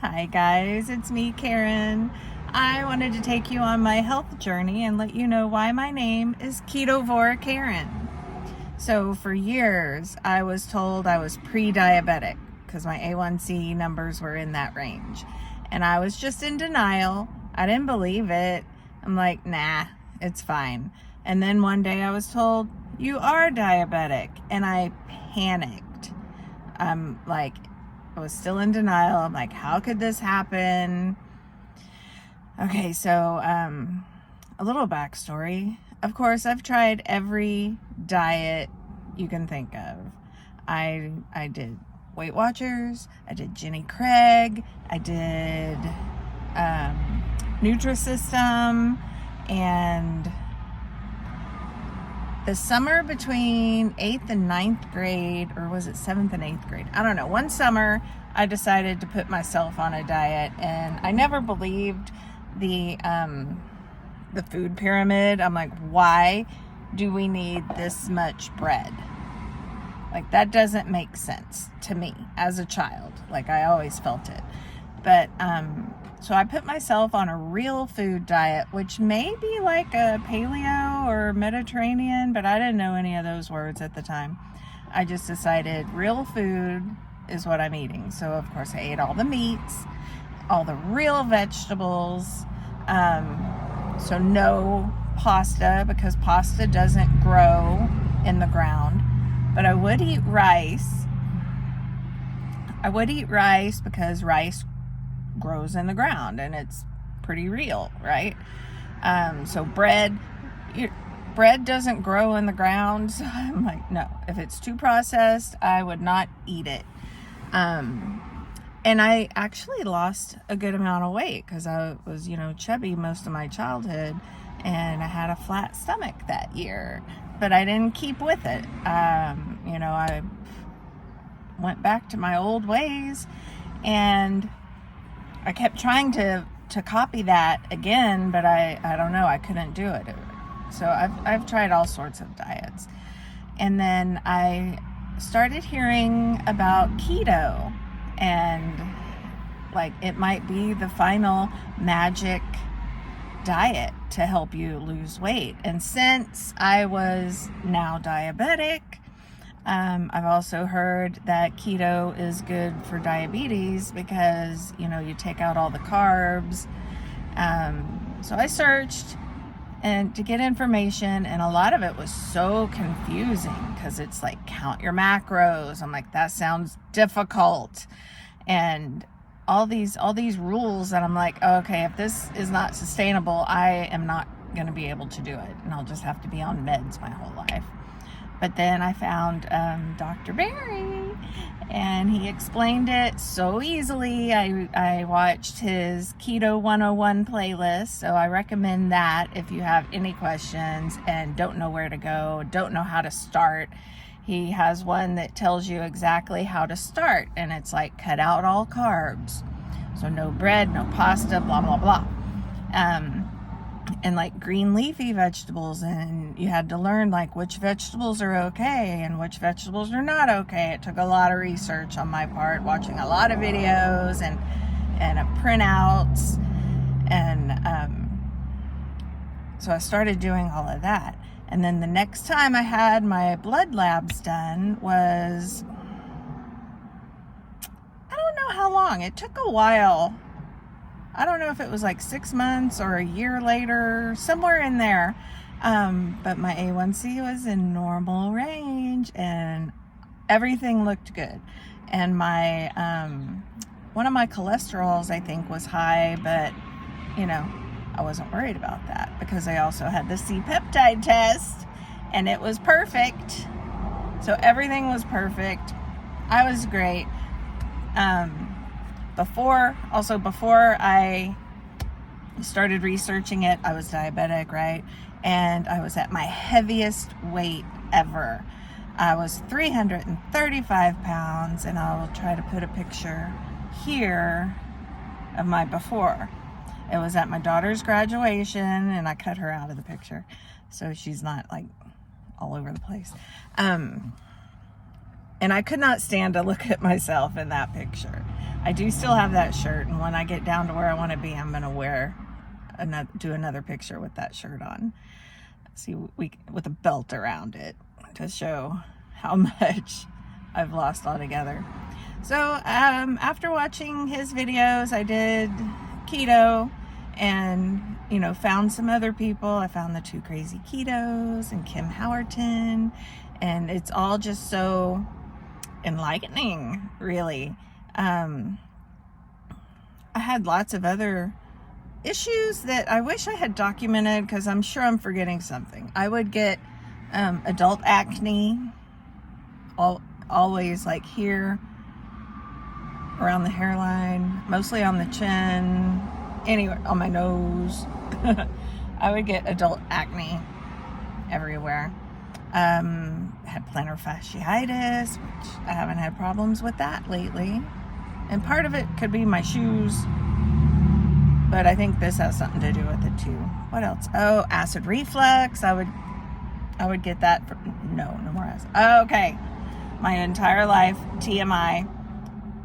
Hi guys, it's me, Karen. I wanted to take you on my health journey and let you know why my name is Ketovore Karen. So for years, I was told I was pre-diabetic because my A1C numbers were in that range. And I was just in denial. I didn't believe it. I'm like, nah, it's fine. And then one day I was told, you are diabetic. And I panicked. I was still in denial. I'm like, how could this happen? Okay, so a little backstory. Of course, I've tried every diet you can think of. I did Weight Watchers. I did Jenny Craig. I did Nutrisystem, and the summer between 8th and 9th grade, or was it 7th and 8th grade? I don't know. One summer, I decided to put myself on a diet, and I never believed the food pyramid. I'm like, why do we need this much bread? Like, that doesn't make sense to me as a child. Like, I always felt it. But so I put myself on a real food diet, which may be like a paleo or Mediterranean, but I didn't know any of those words at the time. I just decided real food is what I'm eating. So of course I ate all the meats, all the real vegetables. So no pasta, because pasta doesn't grow in the ground. But I would eat rice. Because rice grows in the ground and it's pretty real, right? So bread doesn't grow in the ground. So I'm like, no, if it's too processed, I would not eat it. And I actually lost a good amount of weight because I was, chubby most of my childhood, and I had a flat stomach that year, but I didn't keep with it. I went back to my old ways, and I kept trying to copy that again, but I don't know, I couldn't do it. So I've tried all sorts of diets. And then I started hearing about keto, and like it might be the final magic diet to help you lose weight. And since I was now diabetic, I've also heard that keto is good for diabetes because, you take out all the carbs. So I searched and to get information, and a lot of it was so confusing because it's like, count your macros. I'm like, that sounds difficult. And all these rules that I'm like, okay, if this is not sustainable, I am not going to be able to do it. And I'll just have to be on meds my whole life. But then I found Dr. Barry, and he explained it so easily. I watched his Keto 101 playlist, so I recommend that if you have any questions and don't know where to go, don't know how to start. He has one that tells you exactly how to start, and it's like, cut out all carbs. So no bread, no pasta, blah, blah, blah. And like green leafy vegetables, and you had to learn like which vegetables are okay and which vegetables are not okay. It took a lot of research on my part, watching a lot of videos and printouts, and so I started doing all of that. And then the next time I had my blood labs done was, I don't know how long, it took a while. I don't know if it was like 6 months or a year later, somewhere in there. But my A1C was in normal range and everything looked good. And my, one of my cholesterols, I think, was high, but, I wasn't worried about that because I also had the C-peptide test and it was perfect. So everything was perfect. I was great. Before I started researching it, I was diabetic, right? And I was at my heaviest weight ever. I was 335 pounds, and I will try to put a picture here of my before. It was at my daughter's graduation, and I cut her out of the picture so she's not like all over the place. And I could not stand to look at myself in that picture. I do still have that shirt, and when I get down to where I want to be, I'm going to do another picture with that shirt on. See, with a belt around it to show how much I've lost altogether. So after watching his videos, I did keto and, found some other people. I found the Two Crazy Ketos and Kim Howerton, and it's all just so enlightening, really. I had lots of other issues that I wish I had documented, because I'm sure I'm forgetting something. I would get adult acne, always like here around the hairline, mostly on the chin, anywhere on my nose. I would get adult acne everywhere. Had plantar fasciitis, which I haven't had problems with that lately, and part of it could be my shoes, but I think this has something to do with it too. What else? Oh, acid reflux. I would get that. No more acid. Okay, my entire life, TMI,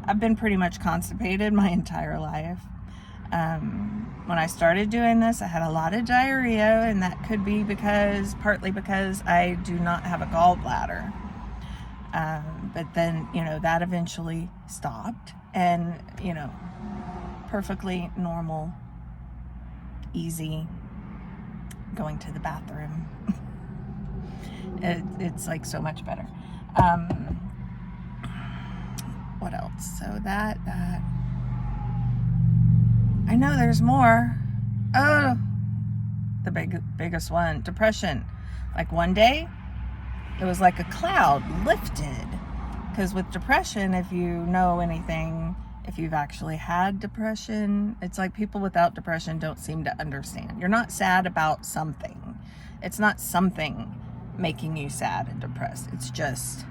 I've been pretty much constipated my entire life. When I started doing this, I had a lot of diarrhea, and that could be partly because I do not have a gallbladder. But then, that eventually stopped, and, perfectly normal, easy going to the bathroom. It's like so much better. What else? So that I know there's more. Oh, the biggest one, depression. Like one day, it was like a cloud lifted. Because with depression, if you know anything, if you've actually had depression, it's like people without depression don't seem to understand. You're not sad about something. It's not something making you sad and depressed. It's just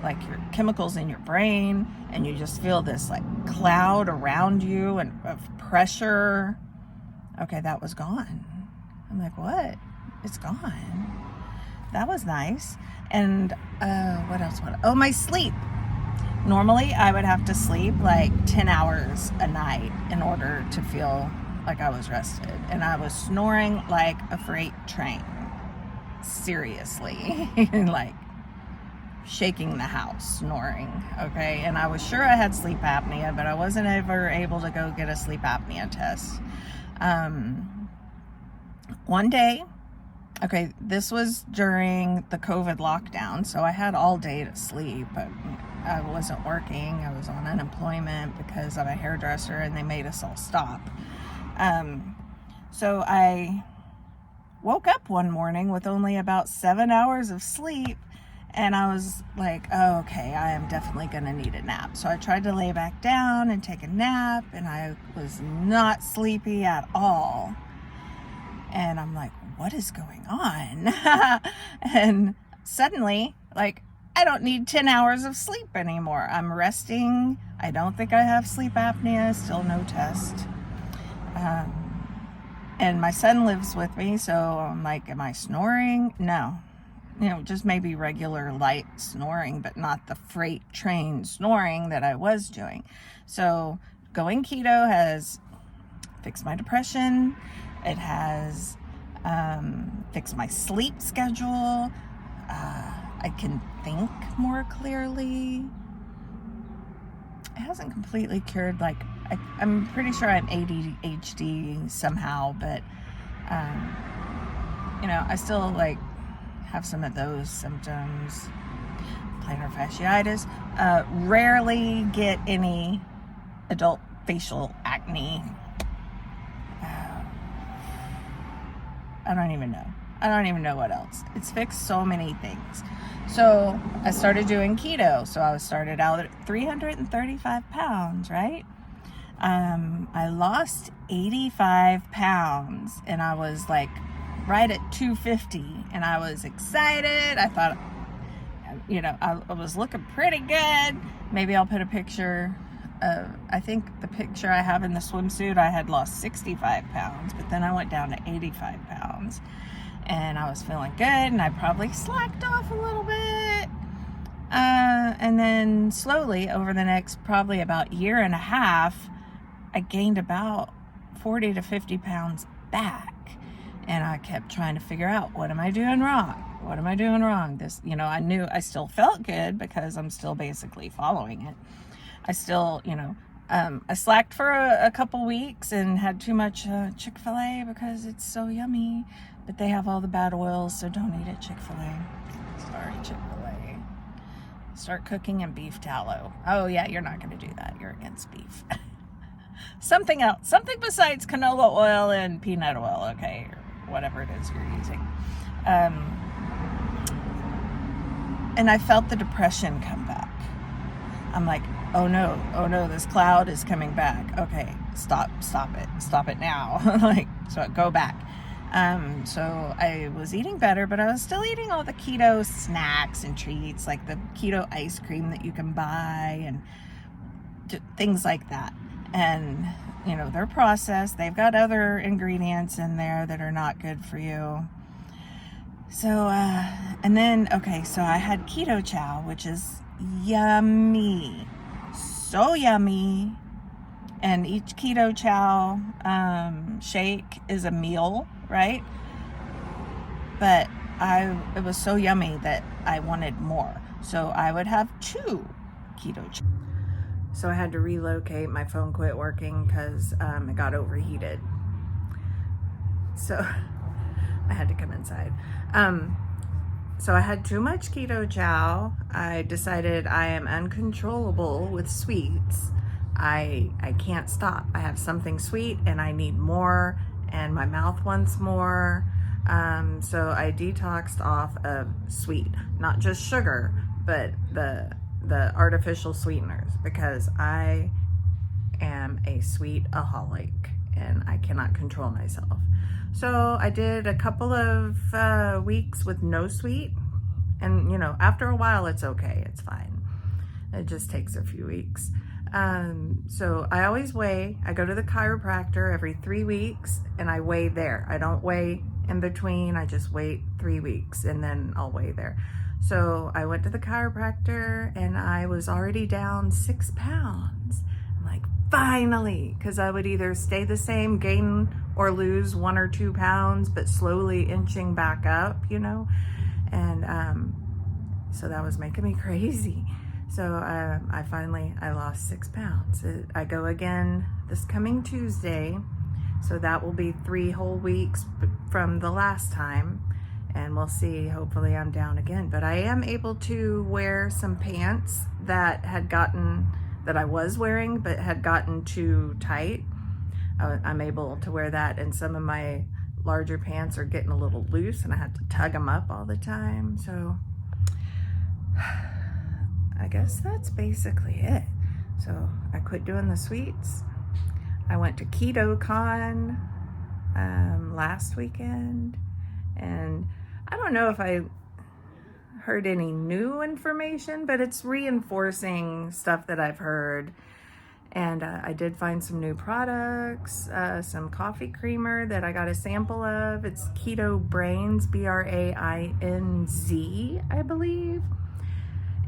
like your chemicals in your brain, and you just feel this like cloud around you and of pressure. Okay, that was gone. I'm like, what? It's gone. That was nice. And what else? Oh, my sleep. Normally I would have to sleep like 10 hours a night in order to feel like I was rested, and I was snoring like a freight train. Seriously. Like shaking the house, snoring. Okay, and I was sure I had sleep apnea, but I wasn't ever able to go get a sleep apnea test. One day, okay, this was during the COVID lockdown, so I had all day to sleep, but I wasn't working. I was on unemployment because I'm a hairdresser, and they made us all stop. So I woke up one morning with only about 7 hours of sleep, and I was like, oh, okay, I am definitely going to need a nap. So I tried to lay back down and take a nap, and I was not sleepy at all. And I'm like, what is going on? And suddenly, like, I don't need 10 hours of sleep anymore. I'm resting. I don't think I have sleep apnea. Still no test. And my son lives with me, so I'm like, am I snoring? No. Just maybe regular light snoring, but not the freight train snoring that I was doing. So going keto has fixed my depression. It has fixed my sleep schedule. I can think more clearly. It hasn't completely cured, like, I'm pretty sure I'm ADHD somehow, but, I still, like, have some of those symptoms. Plantar fasciitis. Rarely get any adult facial acne. I don't even know what else. It's fixed so many things. So I started doing keto. So I started out at 335 pounds, right? I lost 85 pounds, and I was like right at 250, and I was excited. I thought, I was looking pretty good. Maybe I'll put a picture of, I think the picture I have in the swimsuit, I had lost 65 pounds, but then I went down to 85 pounds, and I was feeling good, and I probably slacked off a little bit, And then slowly over the next probably about year and a half, I gained about 40 to 50 pounds back. And I kept trying to figure out, what am I doing wrong? What am I doing wrong? This, I knew I still felt good because I'm still basically following it. I still, I slacked for a couple weeks and had too much Chick-fil-A because it's so yummy. But they have all the bad oils, so don't eat at Chick-fil-A. Sorry, Chick-fil-A. Start cooking in beef tallow. Oh, yeah, you're not going to do that. You're against beef. Something else. Something besides canola oil and peanut oil, okay? Or whatever it is you're using. And I felt the depression come back. I'm like, oh no, this cloud is coming back. Okay, stop it now. So go back. So I was eating better, but I was still eating all the keto snacks and treats, like the keto ice cream that you can buy and things like that. And, they're processed. They've got other ingredients in there that are not good for you. So, and then, so I had keto chow, which is yummy. So yummy. And each keto chow shake is a meal, right? But it was so yummy that I wanted more. So I would have 2 keto chow. So I had to relocate. My phone quit working because it got overheated. So I had to come inside. So I had too much keto chow. I decided I am uncontrollable with sweets. I can't stop. I have something sweet and I need more, and my mouth wants more. So I detoxed off of sweet, not just sugar, but the artificial sweeteners, because I am a sweetaholic and I cannot control myself. So I did a couple of weeks with no sweet, and after a while it's okay, it's fine. It just takes a few weeks. So I always weigh. I go to the chiropractor every 3 weeks and I weigh there. I don't weigh in between. I just wait 3 weeks and then I'll weigh there. So I went to the chiropractor and I was already down 6 pounds. I'm like, finally, because I would either stay the same, gain or lose 1 or 2 pounds, but slowly inching back up, and so that was making me crazy. So I lost 6 pounds. I go again this coming Tuesday, so that will be 3 whole weeks from the last time, and we'll see. Hopefully I'm down again, but I am able to wear some pants that I was wearing but had gotten too tight. I'm able to wear that, and some of my larger pants are getting a little loose and I have to tug them up all the time. So I guess that's basically it. So I quit doing the sweets. I went to KetoCon last weekend, and I don't know if I heard any new information, but it's reinforcing stuff that I've heard. And I did find some new products, some coffee creamer that I got a sample of. It's Keto Brains, BRAINZ, I believe.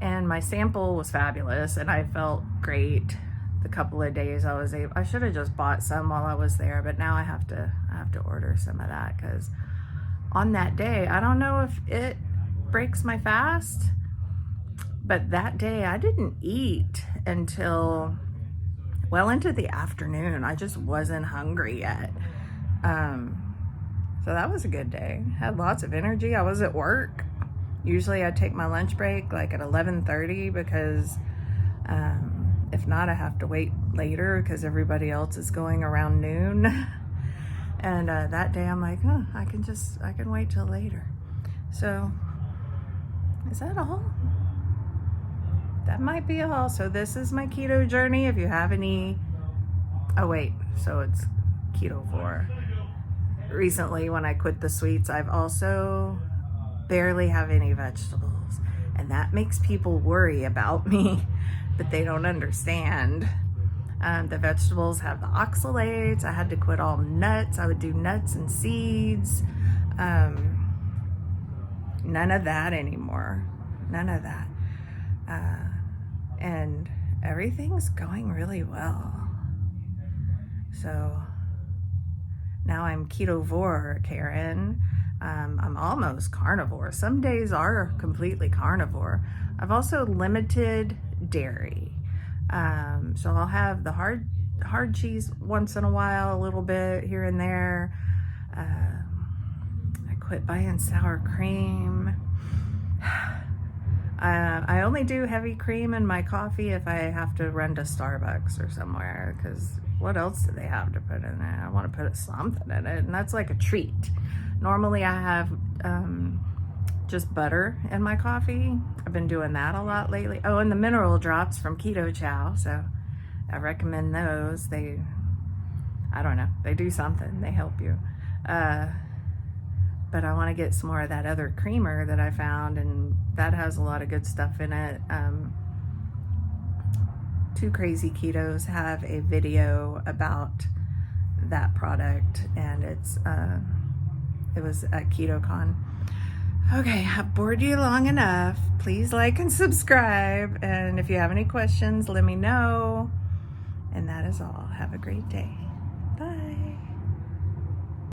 And my sample was fabulous, and I felt great the couple of days I was able. I should have just bought some while I was there, but now I have to order some of that, because on that day, I don't know if it breaks my fast, but that day I didn't eat until well into the afternoon. I just wasn't hungry yet. So that was a good day. Had lots of energy. I was at work. Usually I take my lunch break like at 11:30, because if not, I have to wait later because everybody else is going around noon. And that day I'm like, I can wait till later. So is that all? That might be all. So this is my keto journey. If you have any, so it's keto 4. Recently, when I quit the sweets, I've also barely have any vegetables, and that makes people worry about me, but they don't understand. The vegetables have the oxalates. I had to quit all nuts. I would do nuts and seeds. None of that anymore. None of that. And everything's going really well. So now I'm ketovore, Karen. I'm almost carnivore. Some days are completely carnivore. I've also limited dairy. So I'll have the hard cheese once in a while, a little bit here and there. I quit buying sour cream. I only do heavy cream in my coffee if I have to run to Starbucks or somewhere, because what else do they have to put in there? I want to put something in it, and that's like a treat. Normally I have just butter in my coffee. I've been doing that a lot lately. Oh, and the mineral drops from Keto Chow, so I recommend those. I don't know, they do something, they help you. But I want to get some more of that other creamer that I found, and that has a lot of good stuff in it. Two Crazy Ketos have a video about that product, and it was at KetoCon. Okay, I've bored you long enough. Please like and subscribe, and if you have any questions, let me know. And that is all. Have a great day. Bye.